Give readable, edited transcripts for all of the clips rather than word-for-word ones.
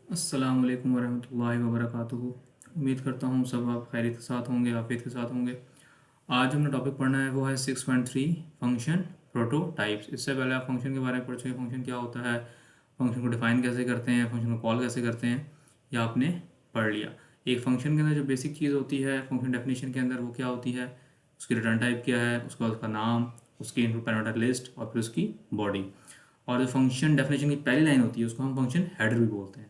अस्सलाम वालेकुम वरहमतुल्लाहि वबरकातुहू। उम्मीद करता हूँ सब आप खैरियत के साथ होंगे, आफियत के साथ होंगे। आज हमने टॉपिक पढ़ना है वो है 6.3 फंक्शन प्रोटोटाइप्स। इससे पहले आप फंक्शन के बारे में पढ़ चुके हैं, फंक्शन क्या होता है, फंक्शन को डिफाइन कैसे करते हैं, फंक्शन को कॉल कैसे करते हैं, या आपने पढ़ लिया। एक फंक्शन के अंदर जो बेसिक चीज़ होती है फंक्शन डेफिनेशन के अंदर वो क्या होती है, उसकी रिटर्न टाइप क्या है, उसका उसका नाम, उसकी इनपुट पैरामीटर लिस्ट और फिर उसकी बॉडी। और जो फंक्शन डेफिनेशन की पहली लाइन होती है उसको हम फंक्शन हेडर भी बोलते हैं।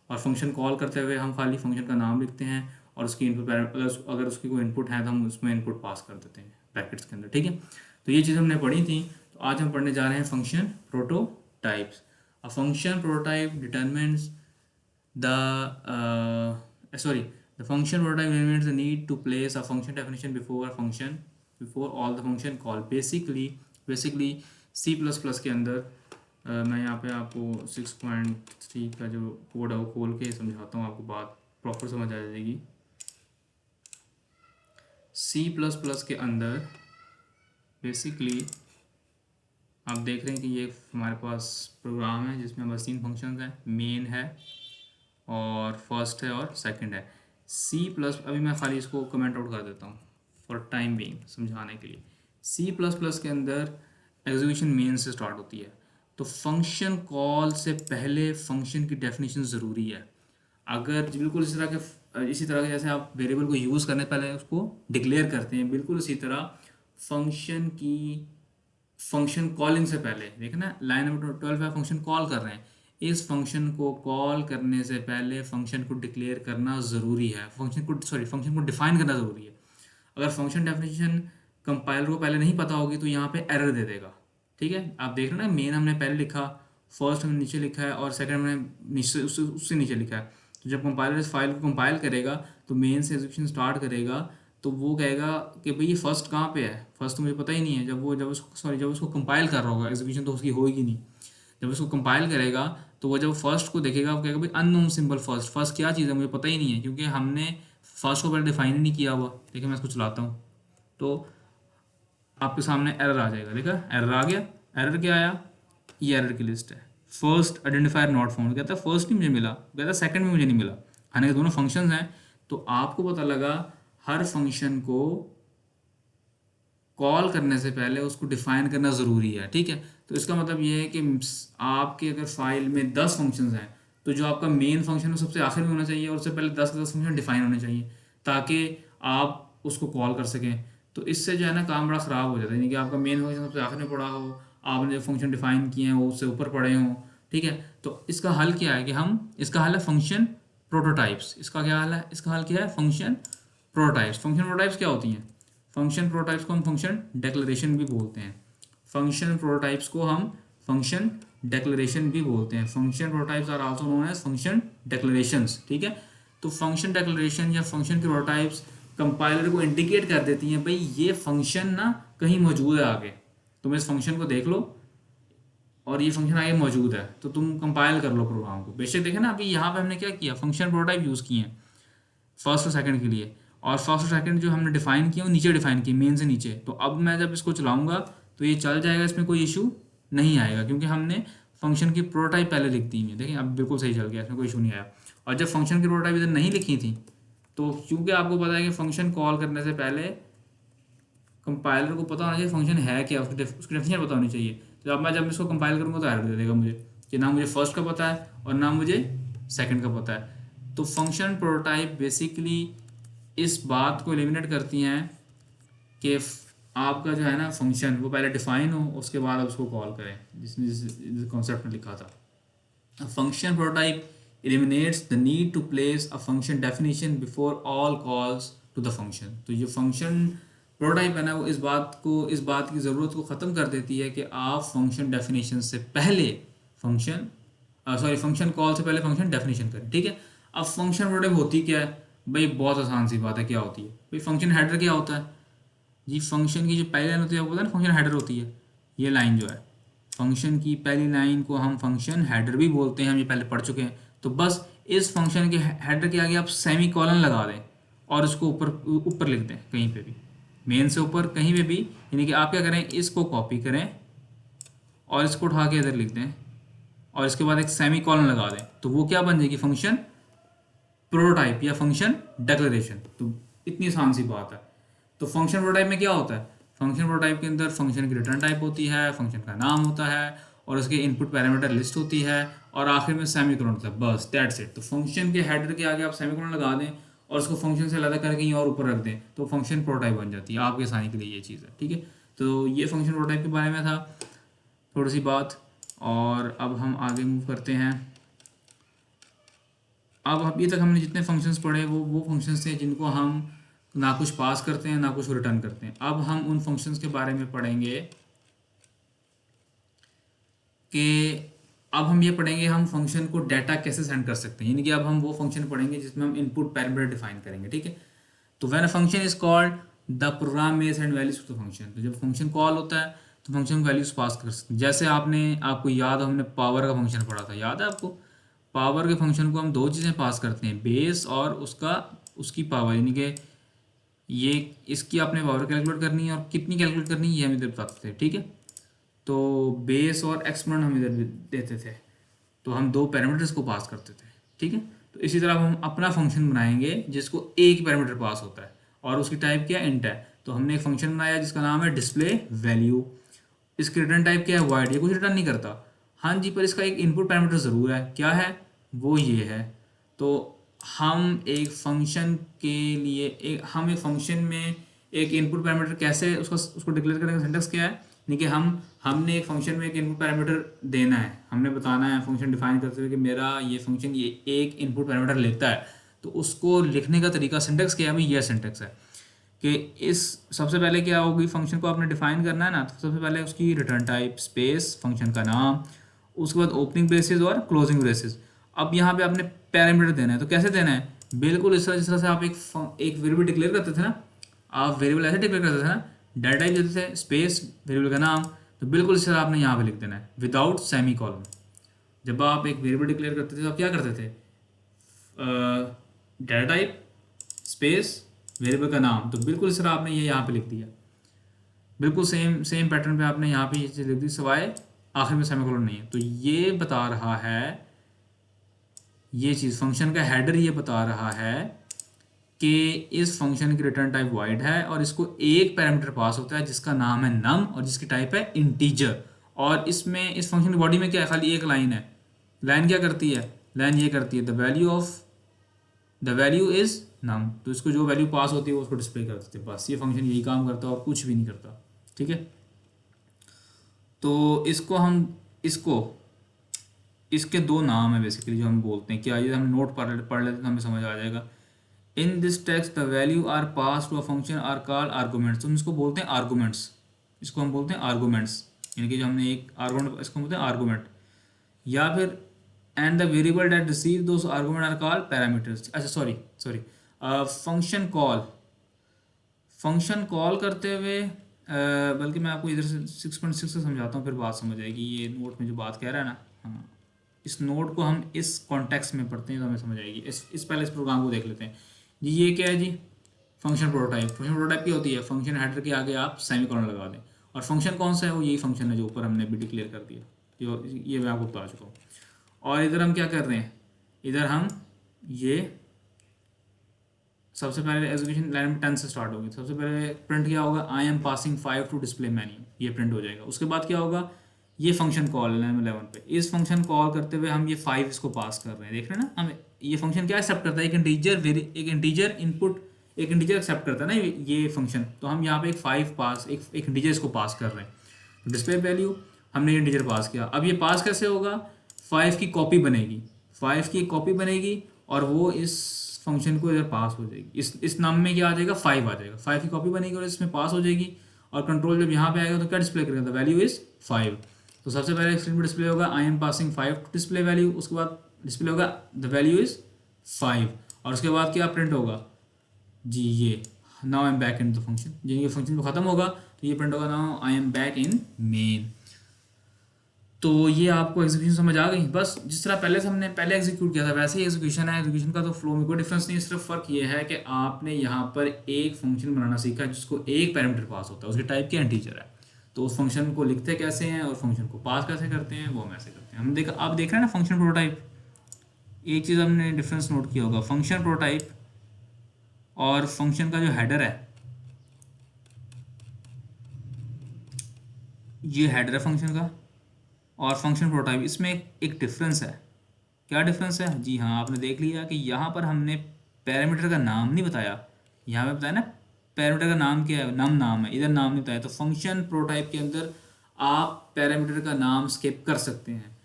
और फंक्शन कॉल करते हुए हम खाली फंक्शन का नाम लिखते हैं और उसकी इनपुट अगर उसकी कोई इनपुट है तो हम उसमें इनपुट पास कर देते हैं ब्रैकेट्स के अंदर। ठीक है, तो ये चीज़ हमने पढ़ी थी। तो आज हम पढ़ने जा रहे हैं function prototypes. A function prototype determines the function prototype eliminates the need to place a function definition before all the function call। basically C++ के अंदर मैं यहाँ पे आपको 6.3 का जो कोड है वो खोल के समझाता हूँ, आपको बात प्रॉपर समझ आ जाएगी। C++ के अंदर बेसिकली आप देख रहे हैं कि ये हमारे पास प्रोग्राम है जिसमें बस 3 फंक्शंस हैं, मेन है और फर्स्ट है और सेकंड है। C++ अभी मैं खाली इसको कमेंट आउट कर देता हूँ फॉर टाइम बीइंग समझाने के लिए। C++ के अंदर एग्जीक्यूशन मेन से स्टार्ट होती है, तो फंक्शन कॉल से पहले फंक्शन की डेफिनेशन ज़रूरी है। अगर बिल्कुल इसी तरह के जैसे आप वेरिएबल को यूज़ करने पहले उसको डिक्लेयर करते हैं, बिल्कुल इसी तरह फंक्शन कॉलिंग से पहले देखना लाइन नंबर 12 पे फंक्शन कॉल कर रहे हैं, इस फंक्शन को कॉल करने से पहले फंक्शन को डिक्लेयर करना ज़रूरी है, फंक्शन को डिफाइन करना ज़रूरी है। अगर फंक्शन डेफिनेशन कंपाइलर को पहले नहीं पता होगी तो यहाँ पे एरर दे देगा। ठीक है, आप देख रहे हैं ना, मेन हमने पहले लिखा, फर्स्ट हमने नीचे लिखा है और सेकंड हमने नीचे उससे नीचे लिखा है। तो जब कंपाइलर इस फाइल को कंपाइल करेगा तो मेन से एग्जीक्यूशन स्टार्ट करेगा, तो वो कहेगा कि भाई ये फर्स्ट कहाँ पे है, फर्स्ट तो मुझे पता ही नहीं है। जब उसको कंपाइल कर रहा होगा, एग्जीक्यूशन तो उसकी होगी नहीं। जब उसको कंपाइल करेगा तो वो जब फर्स्ट को देखेगा वो कहेगा भाई अननोन सिंबल फर्स्ट, फर्स्ट क्या चीज़ है मुझे पता ही नहीं है, क्योंकि हमने फर्स्ट को पहले डिफाइन ही नहीं किया हुआ। देखिए मैं इसको चलाता हूँ तो आपके सामने एरर आ जाएगा। देखा एरर आ गया, एरर क्या आया, ये एरर की लिस्ट है। फर्स्ट आइडेंटिफायर नॉट फाउंड, कहता है फर्स्ट नहीं मुझे मिला, कहता है सेकंड में मुझे नहीं मिला, हालांकि दोनों फंक्शंस हैं। तो आपको पता लगा हर फंक्शन को कॉल करने से पहले उसको डिफाइन करना ज़रूरी है। ठीक है, तो इसका मतलब ये है कि आपके अगर फाइल में 10 फंक्शंस हैं तो जो आपका मेन फंक्शन है सबसे आखिर में होना चाहिए और उससे पहले 10 के 10 फंक्शन डिफाइन होने चाहिए ताकि आप उसको कॉल कर सकें। तो इससे जो है ना काम बड़ा ख़राब हो जाता है, यानी कि आपका मेन फंक्शन सबसे आखिर में पड़ा हो, आपने जो फंक्शन डिफाइन किए हैं वो उससे ऊपर पड़े हों। ठीक है, तो इसका हल क्या है कि इसका हल है फंक्शन प्रोटोटाइप्स। इसका क्या हल है, इसका हल क्या है, फंक्शन प्रोटोटाइप्स। फंक्शन प्रोटोटाइप्स क्या होती हैं, फंक्शन प्रोटोटाइप्स को हम फंक्शन डेक्लरेशन भी बोलते हैं। फंक्शन प्रोटोटाइप्स को हम फंक्शन डेक्लरेशन भी बोलते हैं। Function prototypes are also known as function declarations. ठीक है, तो फंक्शन डेक्लरेशन या फंक्शन के प्रोटोटाइप्स कंपाइलर को इंडिकेट कर देती हैं भाई ये फंक्शन ना कहीं मौजूद है आगे, तुम इस फंक्शन को देख लो और ये फंक्शन आगे मौजूद है तो तुम कंपाइल कर लो प्रोग्राम को। बेशक देखें ना, अभी यहाँ पे हमने क्या किया, फंक्शन प्रोटोटाइप यूज़ किए हैं फर्स्ट और सेकंड के लिए, और फर्स्ट और सेकंड जो हमने डिफाइन किया वो नीचे डिफाइन किए मेन से नीचे। तो अब मैं जब इसको चलाऊंगा तो ये चल जाएगा, इसमें कोई इशू नहीं आएगा क्योंकि हमने फंक्शन की प्रोटोटाइप पहले लिख दी है। देखिए अब बिल्कुल सही चल गया, इसमें कोई इशू नहीं आया। और जब फंक्शन की प्रोटोटाइप इधर नहीं लिखी थी तो क्योंकि आपको पता है कि फंक्शन कॉल करने से पहले कंपाइलर को पता होना चाहिए फंक्शन है क्या, उसकी डेफिनेशन पता होनी चाहिए। तो अब मैं जब इसको कंपाइल करूँगा तो एरर दे देगा मुझे कि ना मुझे फर्स्ट का पता है और ना मुझे सेकंड का पता है। तो फंक्शन प्रोटोटाइप बेसिकली इस बात को एलिमिनेट करती हैं कि आपका जो है ना फंक्शन वो पहले डिफाइन हो उसके बाद आप उसको कॉल करें, जिसने जिस कॉन्सेप्ट में लिखा था। A function prototype eliminates the need to place a function definition before all calls to the function। तो ये फंक्शन प्रोटोटाइप है ना वो इस बात की ज़रूरत को ख़त्म कर देती है कि आप फंक्शन डेफिनेशन से पहले फंक्शन कॉल से पहले फंक्शन डेफिनेशन करें। ठीक है, अब फंक्शन प्रोटोटाइप होती क्या है भाई, बहुत आसान सी बात है, क्या होती है भाई, फंक्शन हेडर क्या होता है जी, फंक्शन की जो पहली लाइन होती है आपको पता है ना फंक्शन हेडर होती है। ये लाइन जो है फंक्शन की पहली लाइन को हम फंक्शन हेडर भी बोलते हैं, हम ये पहले पढ़ चुके हैं। तो बस इस फंक्शन के हेडर के आगे आप सेमी कॉलन लगा दें और इसको ऊपर ऊपर लिख दें कहीं पे भी, मेन से ऊपर कहीं पे भी। यानी कि आप क्या करें, इसको कॉपी करें और इसको उठा के इधर लिख दें और इसके बाद एक सेमी कॉलन लगा दें, तो वो क्या बन जाएगी, फंक्शन प्रोटोटाइप या फंक्शन डेक्लेरेशन। तो इतनी आसान सी बात है। तो फंक्शन प्रोटोटाइप में क्या होता है, फंक्शन प्रोटोटाइप के अंदर फंक्शन की रिटर्न टाइप होती है, फंक्शन का नाम होता है और उसके इनपुट पैरामीटर लिस्ट होती है और आखिर में सेमीकोलन होता है, बस दैट्स इट। तो फंक्शन के हेडर के आगे आप सेमीकोलन लगा दें और उसको फंक्शन से अलग करके कहीं और ऊपर रख दें तो फंक्शन प्रोटोटाइप बन जाती है। आपके आसानी के लिए ये चीज़ है, ठीक है। तो ये फंक्शन प्रोटोटाइप के बारे में था थोड़ी सी बात। और अब हम आगे मूव करते हैं। अब अभी तक हमने जितने फंक्शंस पढ़े वो फंक्शंस थे जिनको हम ना कुछ पास करते हैं ना कुछ रिटर्न करते हैं। अब हम उन फंक्शंस के बारे में पढ़ेंगे कि अब हम ये पढ़ेंगे हम फंक्शन को डाटा कैसे सेंड कर सकते हैं, यानी कि अब हम वो फंक्शन पढ़ेंगे जिसमें हम इनपुट पैरामीटर डिफाइन करेंगे, ठीक है। तो when a function is called the program में send values to the function. तो जब फंक्शन कॉल होता है तो फंक्शन वैल्यूज पास कर सकते हैं। जैसे आपको याद हो, हमने पावर का फंक्शन पढ़ा था, याद है आपको। पावर के फंक्शन को हम दो चीज़ें पास करते हैं, बेस और उसकी पावर, यानी कि ये इसकी आपने पावर कैलकुलेट करनी है और कितनी कैलकुलेट करनी है ये हम इधर बताते थे, ठीक है। तो बेस और एक्सपोनेंट हम इधर देते थे, तो हम दो पैरामीटर्स को पास करते थे, ठीक है। तो इसी तरह हम अपना फंक्शन बनाएंगे जिसको एक पैरामीटर पास होता है और उसकी टाइप क्या है, इंट है। तो हमने एक फंक्शन बनाया जिसका नाम है डिस्प्ले वैल्यू। इसकी रिटर्न टाइप क्या है, वाइड। ये कुछ रिटर्न नहीं करता, हाँ जी, पर इसका एक इनपुट पैरामीटर ज़रूर है, क्या है वो, ये है। तो हम एक फंक्शन के लिए हम एक फंक्शन में एक इनपुट पैरामीटर कैसे उसको डिक्लेयर करने का सिंटैक्स क्या है, यानी कि हमने एक फंक्शन में एक इनपुट पैरामीटर देना है, हमने बताना है फंक्शन डिफाइन करते हुए कि मेरा ये फंक्शन ये एक इनपुट पैरामीटर लेता है। तो उसको लिखने का तरीका सिंटैक्स क्या है, भाई ये सिंटैक्स है कि इस सबसे पहले क्या होगी, फंक्शन को आपने डिफाइन करना है ना, तो सबसे पहले उसकी रिटर्न टाइप स्पेस फंक्शन का नाम, उसके बाद ओपनिंग ब्रेसेस और क्लोजिंग ब्रेसेस। अब यहाँ पे आपने पैरामीटर देना है, तो कैसे देना है, बिल्कुल इस तरह जिस तरह से आप एक वेरिएबल डिक्लेयर करते थे ना, आप वेरिएबल ऐसे डिक्लेयर करते थे ना, डाटा टाइप देते थे स्पेस वेरिएबल का नाम, तो बिल्कुल इस तरह आपने यहाँ पे लिख देना है विदाउट सेमी कॉलन। जब आप एक वेरिएबल डिक्लेयर करते थे तो आप क्या करते थे, डाटा टाइप स्पेस वेरिएबल का नाम, तो बिल्कुल इस तरह आपने ये यहाँ पे लिख दिया, बिल्कुल सेम पैटर्न पे आपने यहाँ पे ये चीज़ लिख दी, सिवाय आखिर में सेमीकोलन नहीं है। तो ये बता रहा है, ये चीज़ फंक्शन का हेडर ये बता रहा है कि इस फंक्शन की रिटर्न टाइप वाइड है और इसको एक पैरामीटर पास होता है जिसका नाम है नम और जिसकी टाइप है इंटीजर। और इसमें इस फंक्शन की बॉडी में क्या है, खाली एक लाइन है। लाइन क्या करती है, लाइन ये करती है द वैल्यू इज नम, तो इसको जो वैल्यू पास होती है वो उसको डिस्प्ले कर देते हैं, बस ये फंक्शन यही काम करता है और कुछ भी नहीं करता, ठीक है। तो इसके दो नाम है बेसिकली जो हम बोलते हैं, क्या ये हम नोट पढ़ लेते तो हमें समझ आ जाएगा। In this text the value are pass to a function are called arguments. तो हम इसको बोलते हैं आर्गूमेंट्स, इसको हम बोलते हैं आर्गूमेंट्स, यानी कि जो हमने एक आर्गूमेंट, इसको बोलते हैं आर्गूमेंट। या फिर and the variable that receive those argument are called parameters. अच्छा सॉरी फंक्शन कॉल करते हुए बल्कि मैं आपको इधर से 6.6 से समझाता हूँ, फिर बात समझ आएगी। ये नोट में जो बात कह रहा है ना, हाँ, इस नोट को हम इस कॉन्टेक्स्ट में पढ़ते हैं तो हमें समझ आएगी। इस प्रोग्राम को देख लेते हैं जी। ये क्या है जी, फंक्शन प्रोटोटाइप। फंक्शन प्रोटोटाइप क्या होती है, फंक्शन हेडर के आगे आप सेमीकोलन लगा दें। और फंक्शन कौन सा है, वो यही फंक्शन है जो ऊपर हमने भी डिक्लेयर कर दिया, जो ये मैं आपको बता चुका हूँ। और इधर हम क्या कर रहे हैं, इधर हम ये सबसे पहले एजुकेशन लाइन में 10 से स्टार्ट होगी। सबसे पहले प्रिंट क्या होगा, I am passing 5 to display menu, ये प्रिंट हो जाएगा। उसके बाद क्या होगा, ये फंक्शन कॉल लाइन 11 पे, इस फंक्शन कॉल करते हुए हम ये 5 इसको पास कर रहे हैं, देख रहे हैं ना। हम ये फंक्शन क्या एक्सेप्ट करता है, एक इंटीजर इनपुट, एक इंटीजर एक्सेप्ट करता है ना ये फंक्शन। तो हम यहाँ पे एक इंटीजर इसको पास कर रहे हैं। तो डिस्प्ले वैल्यू हमने इंटीजर पास किया। अब ये पास कैसे होगा, 5 की कॉपी बनेगी, 5 की कॉपी बनेगी और वो इस फंक्शन को इधर पास हो जाएगी। इस नाम में क्या आ जाएगा, 5 आ जाएगा, 5 की कॉपी बनेगी और इसमें पास हो जाएगी। और कंट्रोल जब यहाँ पे आएगा तो क्या डिस्प्ले करेगा, द वैल्यू इज 5। तो सबसे पहले स्क्रीन पर डिस्प्ले होगा I am passing 5 to display value, उसके बाद डिस्प्ले होगा द वैल्यू इज 5 और उसके बाद क्या प्रिंट होगा जी, ये now I am back in the function. जब ये फंक्शन खत्म होगा तो ये प्रिंट होगा now I am back in main. तो ये आपको एग्जीक्यूशन समझ आ गई। बस जिस तरह पहले से हमने पहले एग्जीक्यूट किया था वैसे ही एग्जीक्यूशन है। एग्जीक्यूशन का तो फ्लो में कोई डिफरेंस नहीं, सिर्फ फ़र्क ये है कि आपने यहाँ पर एक फंक्शन बनाना सीखा जिसको एक पैरामीटर पास होता है, उसकी टाइप क्या इंटीजर है। तो उस फंक्शन को लिखते कैसे हैं और फंक्शन को पास कैसे करते हैं वो हम ऐसे करते हैं। हम देख आप देख रहे हैं ना फंक्शन प्रोटोटाइप। एक चीज़ हमने डिफरेंस नोट किया होगा, फंक्शन प्रोटोटाइप और फंक्शन का जो हेडर है, ये हेडर है फंक्शन का, और फंक्शन प्रोटोटाइप, इसमें एक डिफरेंस है। क्या डिफरेंस है? जी हाँ, आपने देख लिया कि यहाँ पर हमने पैरामीटर का नाम नहीं बताया। यहाँ पे बताया ना पैरामीटर का नाम क्या है, नाम है, इधर नाम नहीं बताया। तो फंक्शन प्रोटोटाइप के अंदर आप पैरामीटर का नाम स्किप कर सकते हैं।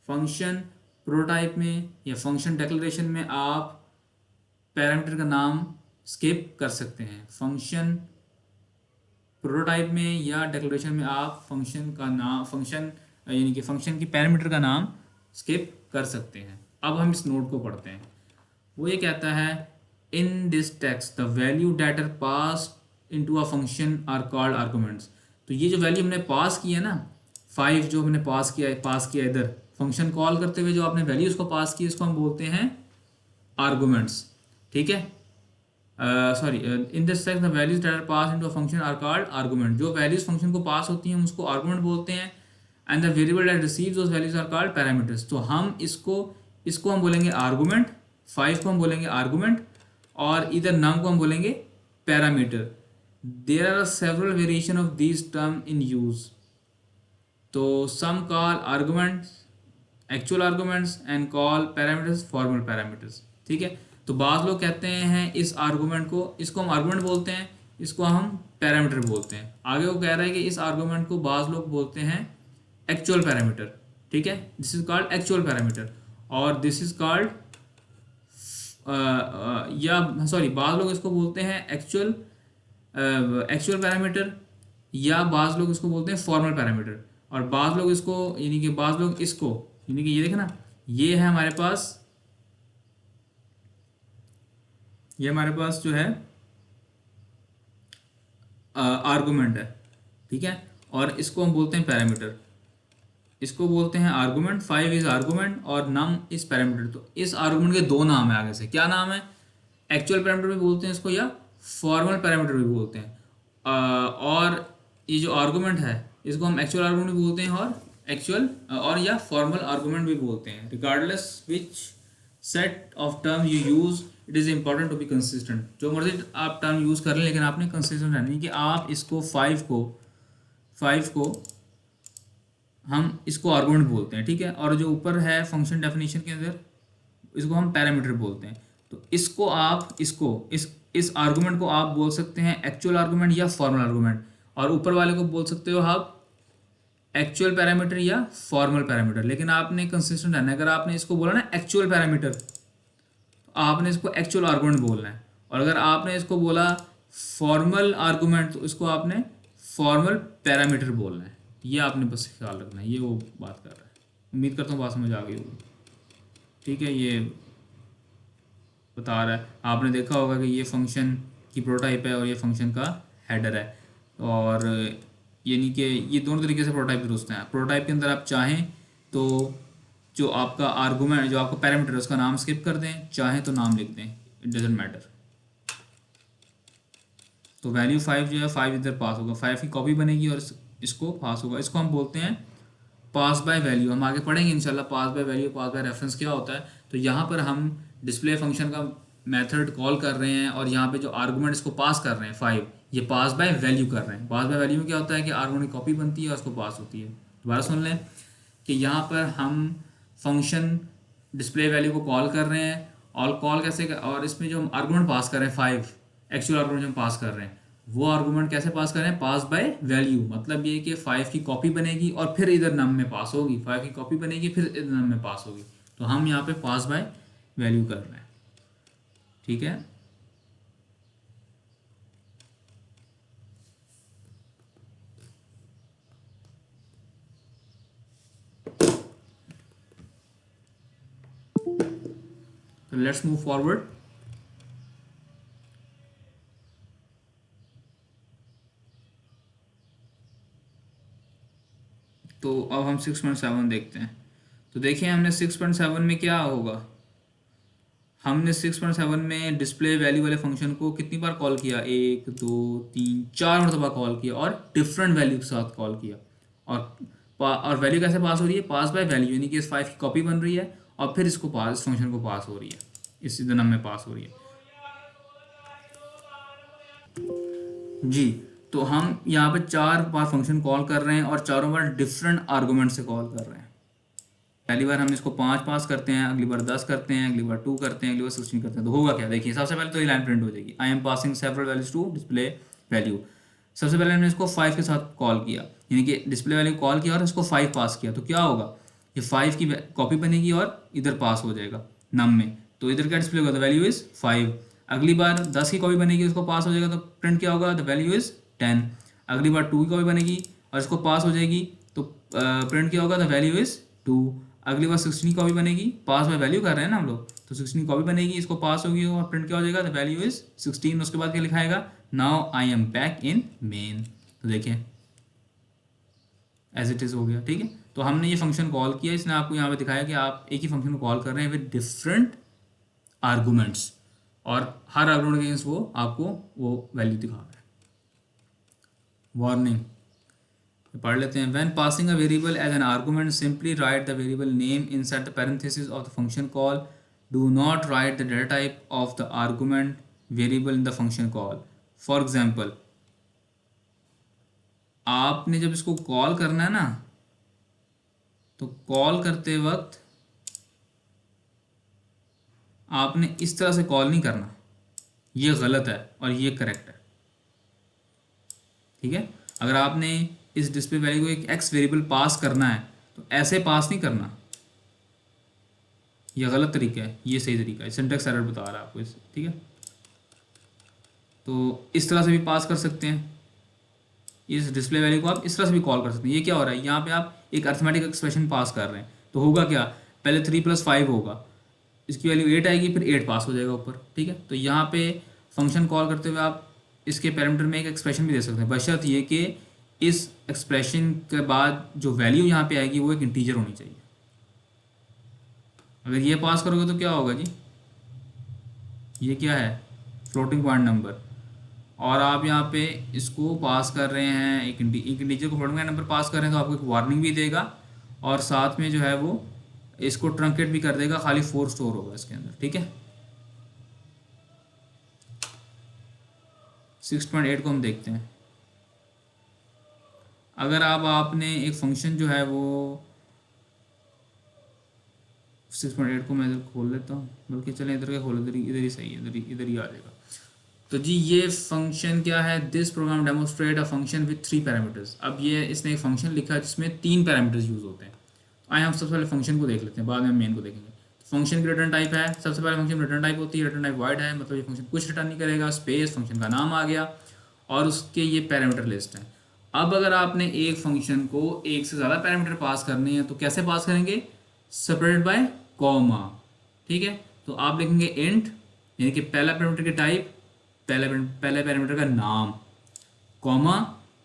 फंक्शन प्रोटोटाइप में या फंक्शन डिक्लेरेशन में आप पैरामीटर का नाम स्किप कर सकते हैं। फंक्शन प्रोटोटाइप में या डिक्लेरेशन में आप फंक्शन का नाम, फंक्शन यानी कि फंक्शन की पैरामीटर का नाम स्किप कर सकते हैं। अब हम इस नोट को पढ़ते हैं। वो ये कहता है, in this text the value that are pass into a function are called arguments. तो ये जो वैल्यू हमने पास की है ना, 5 जो हमने पास किया इधर फंक्शन कॉल करते हुए जो आपने वैल्यू उसको पास की, इसको हम बोलते हैं आर्गुमेंट्स। ठीक है, sorry, in this text the values that are pass into a function are called argument. जो वैल्यूज फंक्शन को पास होती हैं हम उसको आर्गुमेंट बोलते हैं। And the variable that receives those values are called parameters. तो हम इसको इसको हम बोलेंगे आर्गुमेंट, 5 को हम बोलेंगे आर्गुमेंट, और इधर नम को हम बोलेंगे parameter. There are several variation of this term in use. तो some call arguments actual arguments and call parameters formal parameters. ठीक है, तो बाद लोग कहते हैं इस आर्गुमेंट को, इसको हम आर्गुमेंट बोलते हैं, इसको हम पैरामीटर बोलते हैं। आगे वो कह रहा है कि इस आर्गुमेंट को बाद लोग बोलते हैं एक्चुअल पैरामीटर। ठीक है, this is called actual parameter, और दिस इज कॉल्ड या सॉरी, बाद लोग इसको बोलते हैं एक्चुअल पैरामीटर, या बाज़ लोग इसको बोलते हैं फॉर्मल पैरामीटर, और बाज़ लोग इसको यानी कि बाज़ लोग इसको यानी कि ये देखें ना, ये है हमारे पास, ये हमारे पास जो है आर्गुमेंट है। ठीक है, और इसको हम बोलते हैं पैरामीटर, इसको बोलते हैं आर्गुमेंट। 5 इज आर्गुमेंट और नम इज पैरामीटर। तो इस आर्गुमेंट के दो नाम है आगे से। क्या नाम है? एक्चुअल पैरामीटर भी बोलते हैं इसको, या फॉर्मल पैरामीटर भी बोलते हैं। और ये जो आर्गुमेंट है इसको हम एक्चुअल आर्गुमेंट भी बोलते हैं, और एक्चुअल और या फॉर्मल आर्गुमेंट भी बोलते हैं। Regardless which set of term you use, it is important to be consistent. जो मर्जी आप टर्म यूज़ कर लें, लेकिन आपने कंसिस्टेंट रहना है कि आप इसको 5 को हम इसको आर्गुमेंट बोलते हैं। ठीक है, और जो ऊपर है फंक्शन डेफिनेशन के अंदर, इसको हम पैरामीटर बोलते हैं। तो इसको आप इस आर्गुमेंट को आप बोल सकते हैं एक्चुअल आर्गुमेंट या फॉर्मल आर्गुमेंट, और ऊपर वाले को बोल सकते हो आप एक्चुअल पैरामीटर या फॉर्मल पैरामीटर। लेकिन आपने कंसिस्टेंट रहना है। अगर आपने इसको बोला ना एक्चुअल पैरामीटर, तो आपने इसको एक्चुअल आर्गुमेंट बोलना है, और अगर आपने इसको बोला फॉर्मल आर्गुमेंट, तो इसको आपने फॉर्मल पैरामीटर बोलना है। ये आपने बस ख्याल रखना है, ये वो बात कर रहा है। उम्मीद करता हूँ बात समझ आ गई होगी। ठीक है, ये बता रहा है, आपने देखा होगा कि ये फंक्शन की प्रोटोटाइप है और ये फंक्शन का हेडर है, और यानी कि ये दोनों तरीके से प्रोटोटाइप दुरुस्त हैं। प्रोटोटाइप के अंदर आप चाहें तो जो आपका आर्गूमेंट, जो आपका पैरामीटर है उसका नाम स्किप कर दें, चाहें तो नाम लिख दें, इट डजेंट मैटर। तो वैल्यू 5 जो है 5 इधर पास होगा, 5 की कॉपी बनेगी और इसको पास होगा। इसको हम बोलते हैं पास बाय वैल्यू। हम आगे पढ़ेंगे इंशाल्लाह pass by value, pass by reference क्या होता है। तो यहाँ पर हम डिस्प्ले फंक्शन का मेथड कॉल कर रहे हैं, और यहाँ पे जो आर्गूमेंट इसको पास कर रहे हैं 5, ये पास बाय वैल्यू कर रहे हैं। पास बाय वैल्यू में क्या होता है कि आर्गूमेंट की कॉपी बनती है और उसको पास होती है। दोबारा सुन लें कि यहाँ पर हम फंक्शन डिस्प्ले वैल्यू को कॉल कर रहे हैं, और कॉल कैसे और इसमें जो हम आर्गूमेंट पास कर रहे हैं 5 एक्चुअल आर्गूमेंट जो हम पास कर रहे हैं, वो आर्गूमेंट कैसे पास कर रहे हैं? पास बाय वैल्यू। मतलब ये कि 5 की कॉपी बनेगी और फिर इधर नम में पास होगी, 5 की कॉपी बनेगी फिर इधर नम में पास होगी। तो हम यहाँ पे पास बाय वैल्यू कर रहे हैं। ठीक है, तो लेट्स मूव फॉरवर्ड। तो अब हम 6.7 देखते हैं। तो देखिए हमने 6.7 में क्या होगा, हमने 6.7 में डिस्प्ले वैल्यू वाले फंक्शन को कितनी बार कॉल किया, 1 2 3 4 मरतबा कॉल किया और डिफरेंट वैल्यू के साथ कॉल किया। और वैल्यू कैसे पास हो रही है, पास बाय वैल्यू, यानी कि इस 5 की कॉपी बन रही है और फिर इस फंक्शन को पास हो रही है, इस नम में पास हो रही है जी। तो हम यहाँ पे 4 बार फंक्शन कॉल कर रहे हैं और चारों बार डिफरेंट आर्गूमेंट से कॉल कर रहे हैं। पहली बार हम इसको 5 पास करते हैं, अगली बार 10 करते हैं, अगली बार 2 करते हैं, अगली बार 16 करते हैं। तो होगा क्या, देखिए सबसे पहले तो ये लाइन प्रिंट हो जाएगी, I am passing several values to display value. सबसे पहले हमने इसको 5 के साथ कॉल किया, यानी कि डिस्प्ले वैल्यू कॉल किया और इसको 5 पास किया। तो क्या होगा, ये 5 की कॉपी बनेगी और इधर पास हो जाएगा नम में, तो इधर क्या डिस्प्ले होगा, द वैल्यू इज़ 5। अगली बार 10 की कॉपी बनेगी, उसको पास हो जाएगा, तो प्रिंट क्या होगा, द वैल्यू इज़ 10। अगली बार 2 की कॉपी बनेगी और इसको पास हो जाएगी, तो प्रिंट क्या होगा, द वैल्यू इज़ 2। अगली बार 16 की कॉपी बनेगी, पास बाय वैल्यू कर रहे हैं ना हम लोग, तो 16 की कॉपी बनेगी, इसको पास होगी और प्रिंट क्या हो जाएगा, द वैल्यू इज़ 16। उसके बाद क्या लिखाएगा, now I am back in main. तो देखिए एज इट इज़ हो गया, ठीक है। तो हमने ये फंक्शन कॉल किया, इसने आपको यहाँ पे दिखाया कि आप एक ही फंक्शन को कॉल कर रहे हैं विद डिफरेंट आर्गूमेंट्स, और हर आर्गूमेंट के अगेंस्ट वो आपको वो वैल्यू दिखा रहा है। वार्निंग पढ़ लेते हैं। When passing a variable as an argument simply write the variable name inside the parentheses of the function call. Do not write the data type of the argument variable in the function call. For example, आपने जब इसको call करना है ना, तो call करते वक्त आपने इस तरह से कॉल नहीं करना, ये गलत है और ये करेक्ट है, ठीक है। अगर आपने इस डिस्प्ले वैल्यू को एक एक्स वेरिएबल पास करना है तो ऐसे पास नहीं करना, ये गलत तरीका है, ये सही तरीका है। सिंटैक्स एरर बता रहा है आपको इससे, ठीक है। तो इस तरह से भी पास कर सकते हैं, इस डिस्प्ले वैल्यू को आप इस तरह से भी कॉल कर सकते हैं। ये क्या हो रहा है, यहाँ पे आप एक अर्थमेटिक एक्सप्रेशन पास कर रहे हैं, तो होगा क्या, पहले 3 + 5 होगा, इसकी वैल्यू 8 आएगी, फिर 8 पास हो जाएगा ऊपर, ठीक है। तो यहाँ पे फंक्शन कॉल करते हुए आप इसके पैरामीटर में एक एक्सप्रेशन भी दे सकते हैं, बशर्त ये कि इस एक्सप्रेशन के बाद जो वैल्यू यहाँ पे आएगी वो एक इंटीजर होनी चाहिए। अगर ये पास करोगे तो क्या होगा जी, ये क्या है, फ्लोटिंग पॉइंट नंबर, और आप यहाँ पे इसको पास कर रहे हैं, एक इंटीजर को फ्लोटिंग पॉइंट नंबर पास कर रहे हैं, तो आपको एक वार्निंग भी देगा और साथ में जो है वो इसको ट्रंकेट भी कर देगा, खाली 4 स्टोर होगा इसके अंदर, ठीक है। 6.8 को हम देखते हैं। अगर आपने एक फंक्शन जो है वो 6.8 को मैं इधर खोल लेता हूँ, बल्कि चलें इधर का खोल, इधर ही सही है, इधर ही आ जाएगा। तो जी ये फंक्शन क्या है, this program demonstrate a function with 3 parameters. अब ये इसने एक फंक्शन लिखा है जिसमें 3 पैरामीटर्स यूज़ होते हैं। आइए हम सबसे पहले फंक्शन को देख लेते हैं, बाद में मेन को देखेंगे। फंक्शन की रिटर्न टाइप है, सबसे पहले फंक्शन रिटर्न टाइप होती है, रिटर्न टाइप वाइड है, मतलब ये फंक्शन कुछ रिटर्न नहीं करेगा, स्पेस फंक्शन का नाम आ गया और उसके ये पैरामीटर लिस्ट है। अब अगर आपने एक फंक्शन को एक से ज़्यादा पैरामीटर पास करने हैं तो कैसे पास करेंगे, सेपरेटेड बाय कॉमा, ठीक है। तो आप लिखेंगे इंट, यानी कि पहला पैरामीटर की टाइप, पहले पैरामीटर का नाम, कॉमा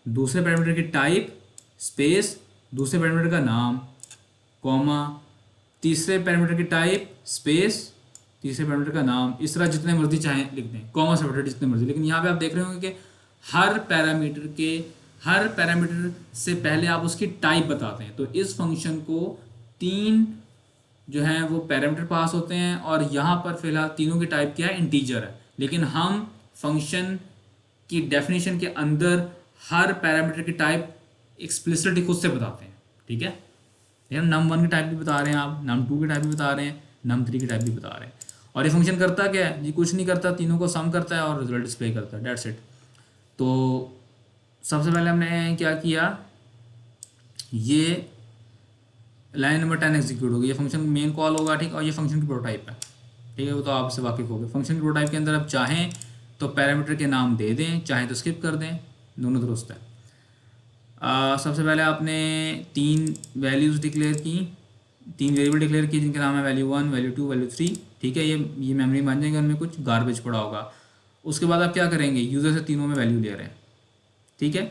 दूसरे पैरामीटर की टाइप, स्पेस दूसरे पैरामीटर का नाम, कॉमा तीसरे पैरामीटर की टाइप, स्पेस तीसरे पैरामीटर का नाम। इस तरह जितने मर्जी चाहें लिख दें, कॉमा सेपरेटेड जितने मर्जी। लेकिन यहाँ पे आप देख रहे होंगे कि हर पैरामीटर से पहले आप उसकी टाइप बताते हैं। तो इस फंक्शन को 3 जो है वो पैरामीटर पास होते हैं और यहाँ पर फिलहाल तीनों की टाइप क्या है, इंटीजर है। लेकिन हम फंक्शन की डेफिनेशन के अंदर हर पैरामीटर की टाइप एक्सप्लिसिटली खुद से बताते हैं, ठीक है। हम num1 की टाइप भी बता रहे हैं, आप num2 की टाइप भी बता रहे हैं, num3 की टाइप भी बता रहे हैं। और ये फंक्शन करता क्या है जी, कुछ नहीं करता, तीनों को सम करता है और रिजल्ट डिस्प्ले करता है, डेट्स इट। तो सबसे पहले हमने क्या किया, ये लाइन नंबर 10 एग्जीक्यूट होगी, ये फंक्शन मेन कॉल होगा, ठीक। और ये फंक्शन की प्रोटाइप है, ठीक है, वो तो आपसे वाकिफ हो गए। फंक्शन की प्रोटाइप के अंदर आप चाहें तो पैरामीटर के नाम दे दें, चाहें तो स्किप कर दें, दोनों दुरुस्त है। सबसे पहले आपने 3 वैल्यूज़ डिक्लेयर की, 3 वेरिएबल डिक्लेयर की जिनके नाम है वैल्यू 1, वैल्यू 2, वैल्यू 3, ठीक है। ये मेमोरी मान जाएंगे, उनमें कुछ गार्बेज पड़ा होगा। उसके बाद आप क्या करेंगे, यूज़र से तीनों में वैल्यू ले रहे हैं, ठीक है।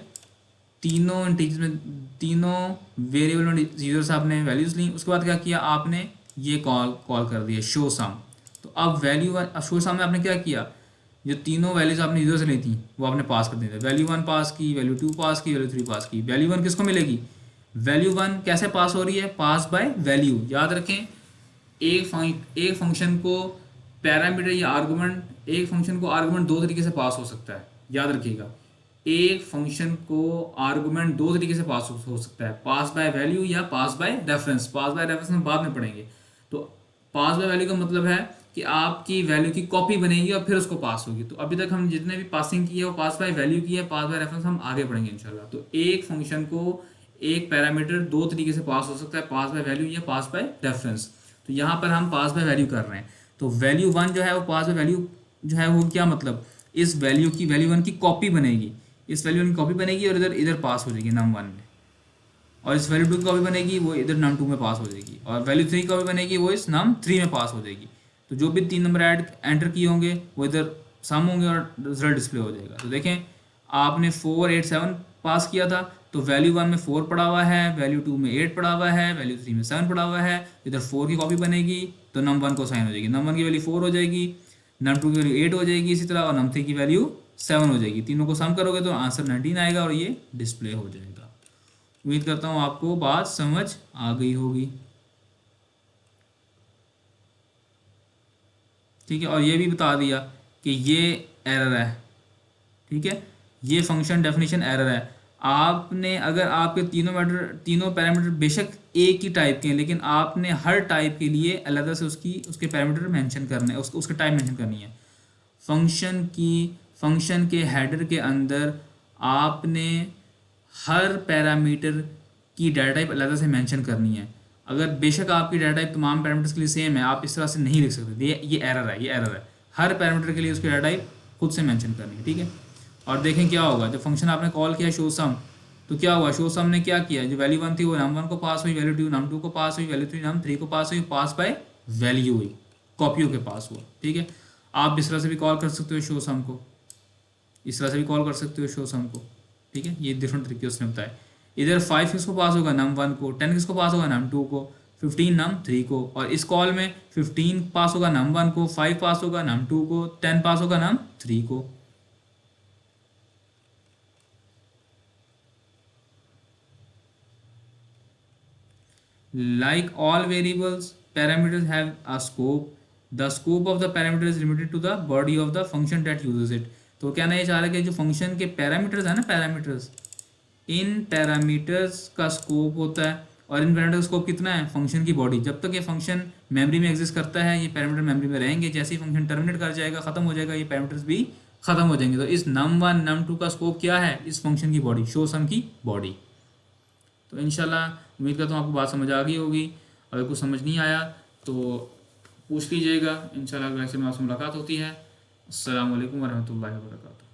तीनों इंटीजर्स में, तीनों वेरिएबल में यूज़र से आपने वैल्यूज़ ली। उसके बाद क्या किया आपने, ये कॉल कर दिया शो सम। तो तो अब वैल्यू वन, अब शोर सामने आपने क्या किया, जो तीनों वैल्यूज आपने यूजर से ली थी वो आपने पास कर दी थी। वैल्यू वन पास की, वैल्यू टू पास की, वैल्यू थ्री पास की। वैल्यू वन किसको मिलेगी, वैल्यू वन कैसे पास हो रही है, पास बाय वैल्यू। याद रखें एक फंक्शन को पैरामीटर या आर्गुमेंट, एक फंक्शन को आर्गुमेंट दो तरीके से पास हो सकता है, याद रखिएगा। एक फंक्शन को आर्गुमेंट दो तरीके से पास हो सकता है, पास बाय वैल्यू या pass by reference. Pass by reference हम बाद में पढ़ेंगे। तो पास बाय वैल्यू का मतलब है कि आपकी वैल्यू की कॉपी बनेगी और फिर उसको पास होगी। तो अभी तक हम जितने भी पासिंग की है वो पास बाय वैल्यू की है, पास बाय रेफरेंस हम आगे पढ़ेंगे इंशाल्लाह। तो एक फंक्शन को एक पैरामीटर दो तरीके से पास हो सकता है, पास बाय वैल्यू या पास बाय रेफरेंस। तो यहाँ पर हम पास बाय वैल्यू कर रहे हैं। तो वैल्यू वन जो है वो पास बाय वैल्यू जो है वो क्या मतलब, इस वैल्यू की वैल्यू वन की कॉपी बनेगी, इस वैल्यू वन की कॉपी बनेगी और इधर इधर पास हो जाएगी नम वन में, और इस वैल्यू टू की कॉपी बनेगी वो इधर नम टू में पास हो जाएगी, और वैल्यू थ्री की कॉपी बनेगी वो इस नम थ्री में पास हो जाएगी। तो जो भी तीन नंबर एंटर किए होंगे वो इधर सम होंगे और रिजल्ट डिस्प्ले हो जाएगा। तो देखें आपने 4 8 7 पास किया था, तो वैल्यू वन में 4 पड़ा हुआ है, वैल्यू टू में 8 पड़ा हुआ है, वैल्यू थ्री में 7 पड़ा हुआ है। इधर 4 की कॉपी बनेगी तो नम वन को साइन हो जाएगी, नम वन की वैल्यू 4 हो जाएगी, नम टू की वैल्यू 8 हो जाएगी इसी तरह, और नम थ्री की वैल्यू 7 हो जाएगी। तीनों को सम करोगे तो आंसर 19 आएगा और ये डिस्प्ले हो जाएगा। उम्मीद करता हूँ आपको बात समझ आ गई होगी। ठीक है, और ये भी बता दिया कि ये एरर है। ठीक है, ये फंक्शन डेफिनेशन एरर है। आपने अगर आपके तीनों पैरामीटर बेशक एक ही टाइप के हैं, लेकिन आपने हर टाइप के लिए अलग से उसके पैरामीटर मेंशन करने, उसके टाइप मेंशन करनी है। फंक्शन के हेडर के अंदर आपने हर पैरामीटर की डाटा टाइप अलग से मेंशन करनी है। अगर बेशक आपकी डाटा टाइप तमाम पैरामीटर्स के लिए सेम है, आप इस तरह से नहीं लिख सकते। ये एरर है, ये एरर है। हर पैरामीटर के लिए उसकी डाटा टाइप खुद से मेंशन करनी है। ठीक है, और देखें क्या होगा, जब फंक्शन आपने कॉल किया शो सम, तो क्या हुआ, शो सम ने क्या किया, जो वैल्यू वन थी वो नम वन को पास हुई, वैल्यू टू नम टू को पास हुई, वैल्यू थ्री नम थ्री को पास हुई, पास बाय वैल्यू हुई, कॉपियों के पास हुआ। ठीक है, आप इस तरह से भी कॉल कर सकते हो शो सम को, इस तरह से भी कॉल कर सकते हो शो सम को। ठीक है, ये डिफरेंट तरीके उसने बताया। इधर 5 किसको पास होगा, नम वन को, 10 किसको पास होगा, नम टू को, 15 नम थ्री को, और इस कॉल में 15 पास होगा नम वन को, 5 पास होगा नम टू को, 10 पास होगा नम थ्री को। Like all variables, parameters have a scope. The scope of the parameter is limited to the body of the function that uses it. तो कहना ये चाह रहा है कि जो फंक्शन के पैरामीटर्स है ना, पैरामीटर्स, इन पैरामीटर्स का स्कोप होता है, और इन पैरामीटर का स्कोप कितना है, फंक्शन की बॉडी। जब तक ये फंक्शन मेमोरी में एग्जिस्ट करता है ये पैरामीटर मेमोरी में रहेंगे, जैसे ही फंक्शन टर्मिनेट कर जाएगा, खत्म हो जाएगा, ये पैरामीटर्स भी खत्म हो जाएंगे। तो इस नम वन नम टू का स्कोप क्या है, इस फंक्शन की बॉडी, शो सम की बॉडी। तो इंशाल्लाह उम्मीद करता हूँ आपको बात समझ आ गई होगी। अगर कुछ समझ नहीं आया तो पूछ लीजिएगा, इंशाल्लाह अगले लेक्चर में आपसे मुलाकात होती है। अस्सलाम वालेकुम वरहमतुल्लाहि वबरकातुहू।